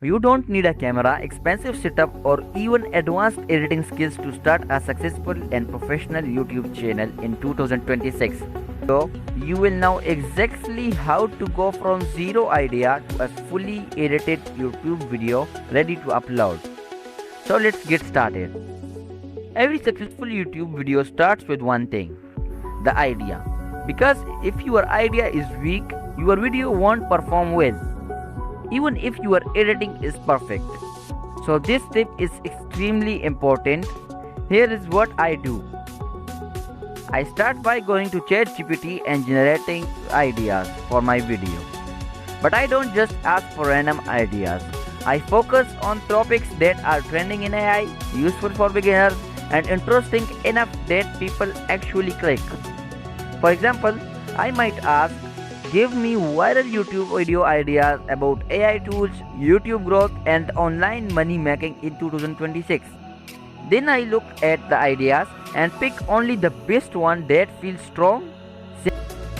You don't need a camera, expensive setup, or even advanced editing skills to start a successful and professional YouTube channel in 2026. So, you will know exactly how to go from zero idea to a fully edited YouTube video ready to upload. So, let's get started. Every successful YouTube video starts with one thing: the idea. Because if your idea is weak, your video won't perform well, even if your editing is perfect. So this tip is extremely important. Here is what I do. I start by going to ChatGPT and generating ideas for my video. But I don't just ask for random ideas. I focus on topics that are trending in AI, useful for beginners, and interesting enough that people actually click. For example, I might ask, give me viral YouTube video ideas about AI tools, YouTube growth, and online money making in 2026. Then I look at the ideas and pick only the best one that feels strong,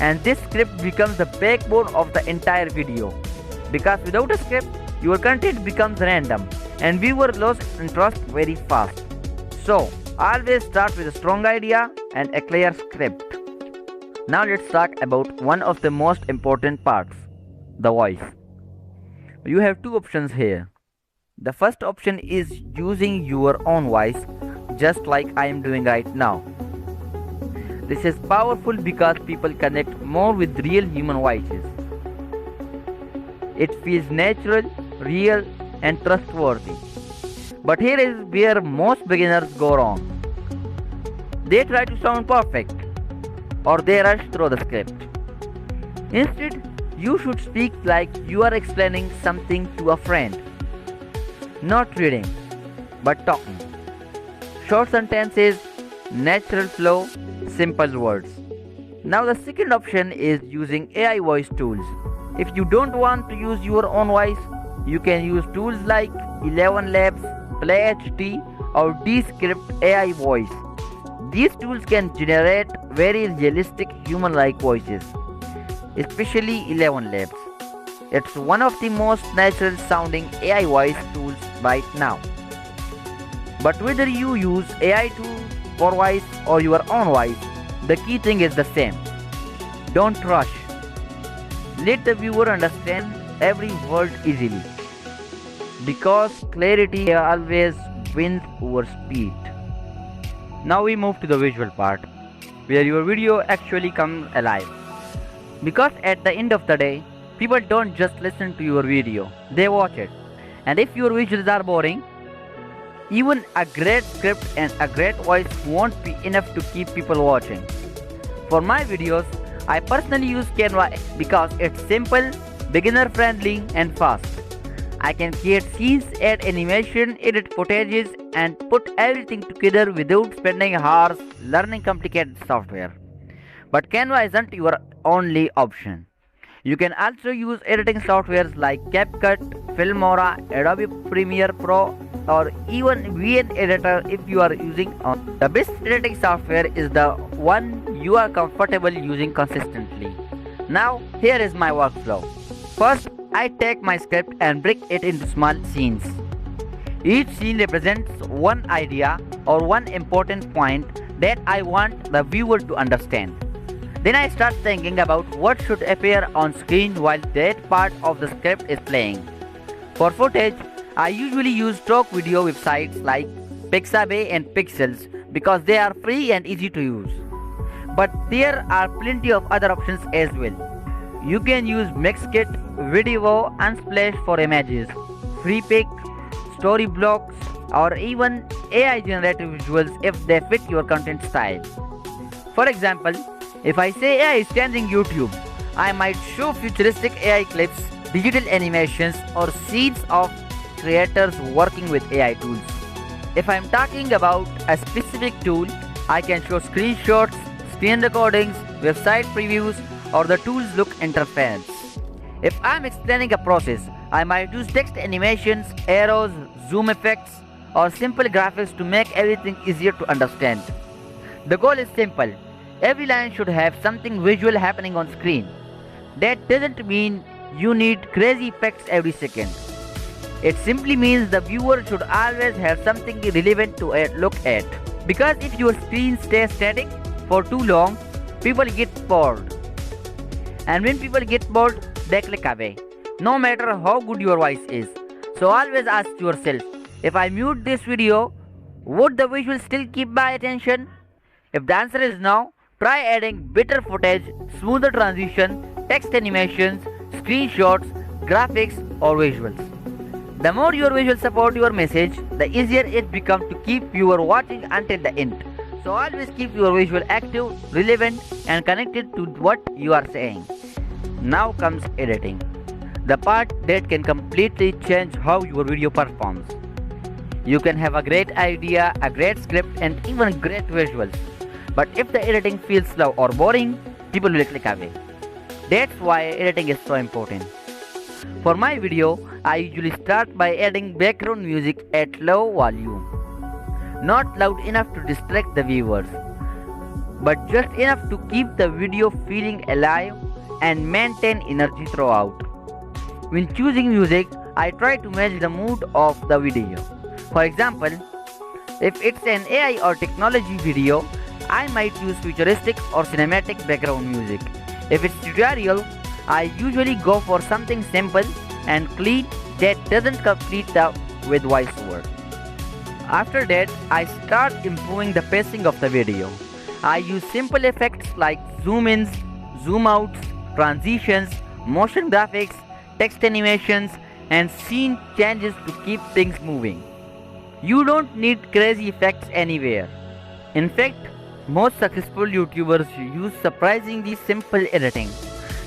and this script becomes the backbone of the entire video. Because without a script, your content becomes random and viewers lose interest very fast. So, always start with a strong idea and a clear script. Now let's talk about one of the most important parts, the voice. You have two options here. The first option is using your own voice, just like I am doing right now. This is powerful because people connect more with real human voices. It feels natural, real, and trustworthy. But here is where most beginners go wrong. They try to sound perfect, or they rush through the script. Instead, you should speak like you are explaining something to a friend. Not reading, but talking. Short sentences, natural flow, simple words. Now the second option is using AI voice tools. If you don't want to use your own voice, you can use tools like ElevenLabs, PlayHD, or Descript AI voice. These tools can generate very realistic human-like voices, especially ElevenLabs. It's one of the most natural sounding AI voice tools right now. But whether you use AI tool for voice or your own voice, the key thing is the same. Don't rush. Let the viewer understand every word easily. Because clarity always wins over speed. Now we move to the visual part, where your video actually comes alive. Because at the end of the day, people don't just listen to your video, they watch it. And if your visuals are boring, even a great script and a great voice won't be enough to keep people watching. For my videos, I personally use Canva because it's simple, beginner friendly, and fast. I can create scenes, add animation, edit footages, and put everything together without spending hours learning complicated software. But Canva isn't your only option. You can also use editing softwares like CapCut, Filmora, Adobe Premiere Pro, or even VN Editor if you are using on. The best editing software is the one you are comfortable using consistently. Now, here is my workflow. First, I take my script and break it into small scenes. Each scene represents one idea or one important point that I want the viewer to understand. Then I start thinking about what should appear on screen while that part of the script is playing. For footage, I usually use stock video websites like Pixabay and Pexels because they are free and easy to use. But there are plenty of other options as well. You can use Mixkit, Video, Unsplash for images, FreePic, Storyblocks, or even AI generated visuals if they fit your content style. For example, if I say AI is changing YouTube, I might show futuristic AI clips, digital animations, or scenes of creators working with AI tools. If I'm talking about a specific tool, I can show screenshots, screen recordings, website previews, or the tool's look interference. If I'm explaining a process, I might use text animations, arrows, zoom effects, or simple graphics to make everything easier to understand. The goal is simple. Every line should have something visual happening on screen. That doesn't mean you need crazy effects every second. It simply means the viewer should always have something relevant to look at. Because if your screen stays static for too long, people get bored. And when people get bored, they click away, no matter how good your voice is. So always ask yourself, if I mute this video, would the visual still keep my attention? If the answer is no, try adding better footage, smoother transition, text animations, screenshots, graphics or visuals. The more your visuals support your message, the easier it becomes to keep viewer watching until the end. So always keep your visual active, relevant and connected to what you are saying. Now comes editing, the part that can completely change how your video performs. You can have a great idea, a great script and even great visuals. But if the editing feels slow or boring, people will click away. That's why editing is so important. For my video, I usually start by adding background music at low volume. Not loud enough to distract the viewers, but just enough to keep the video feeling alive and maintain energy throughout. When choosing music, I try to match the mood of the video. For example, if it's an AI or technology video, I might use futuristic or cinematic background music. If it's tutorial, I usually go for something simple and clean that doesn't complete with voiceover. After that, I start improving the pacing of the video. I use simple effects like zoom ins, zoom outs, transitions, motion graphics, text animations, and scene changes to keep things moving. You don't need crazy effects anywhere. In fact, most successful YouTubers use surprisingly simple editing.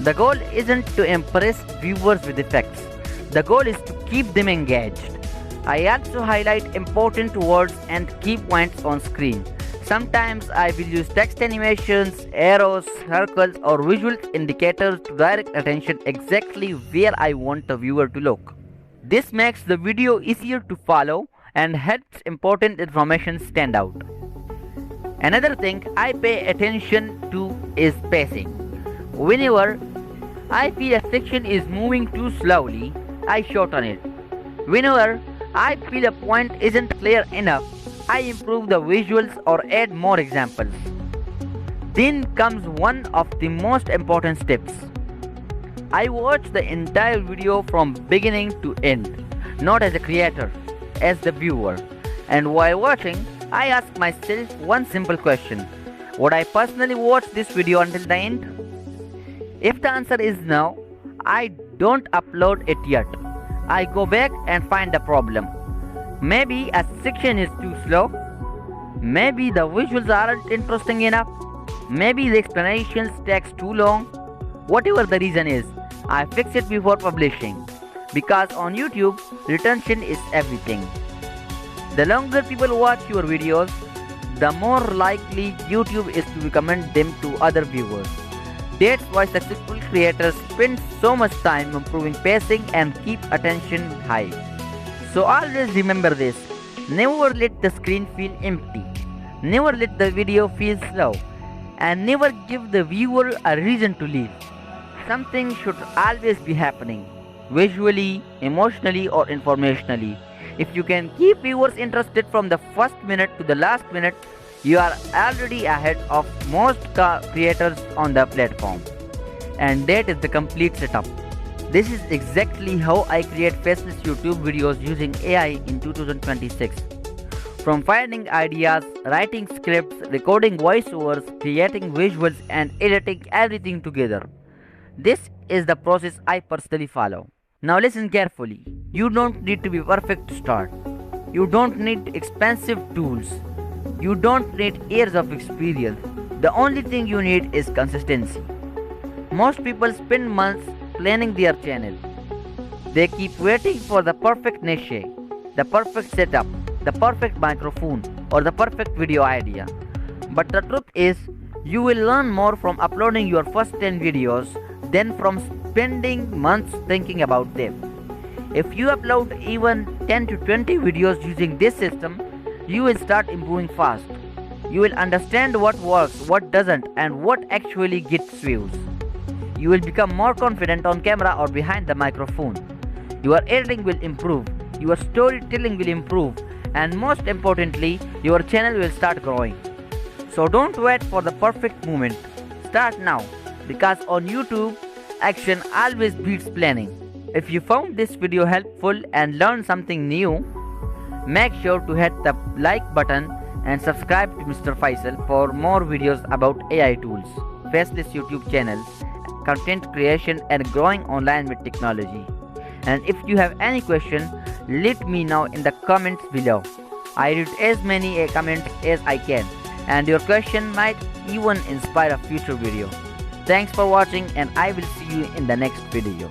The goal isn't to impress viewers with effects. The goal is to keep them engaged. I also highlight important words and key points on screen. Sometimes I will use text animations, arrows, circles or visual indicators to direct attention exactly where I want the viewer to look. This makes the video easier to follow and helps important information stand out. Another thing I pay attention to is pacing. Whenever I feel a section is moving too slowly, I shorten it. Whenever I feel a point isn't clear enough, I improve the visuals or add more examples. Then comes one of the most important steps. I watch the entire video from beginning to end, not as a creator, as the viewer. And while watching, I ask myself one simple question. Would I personally watch this video until the end? If the answer is no, I don't upload it yet. I go back and find the problem. Maybe a section is too slow. Maybe the visuals aren't interesting enough. Maybe the explanations takes too long. Whatever the reason is, I fix it before publishing. Because on YouTube, retention is everything. The longer people watch your videos, the more likely YouTube is to recommend them to other viewers. That's why successful creators spend so much time improving pacing and keep attention high. So always remember this, never let the screen feel empty, never let the video feel slow, and never give the viewer a reason to leave. Something should always be happening, visually, emotionally or informationally. If you can keep viewers interested from the first minute to the last minute, you are already ahead of most creators on the platform. And that is the complete setup. This is exactly how I create faceless YouTube videos using AI in 2026. From finding ideas, writing scripts, recording voiceovers, creating visuals and editing everything together. This is the process I personally follow. Now listen carefully. You don't need to be perfect to start. You don't need expensive tools. You don't need years of experience. The only thing you need is consistency. Most people spend months planning their channel. They keep waiting for the perfect niche, the perfect setup, the perfect microphone or the perfect video idea. But the truth is, you will learn more from uploading your first 10 videos than from spending months thinking about them. If you upload even 10 to 20 videos using this system, you will start improving fast. You will understand what works, what doesn't, and what actually gets views. You will become more confident on camera or behind the microphone. Your editing will improve, your storytelling will improve, and most importantly, your channel will start growing. So don't wait for the perfect moment. Start now, because on YouTube, action always beats planning. If you found this video helpful and learned something new, make sure to hit the like button and subscribe to Mr. Faisal for more videos about AI tools, Faceless YouTube channel, content creation and growing online with technology. And if you have any question, let me know in the comments below. I read as many comments as I can, and your question might even inspire a future video. Thanks for watching, and I will see you in the next video.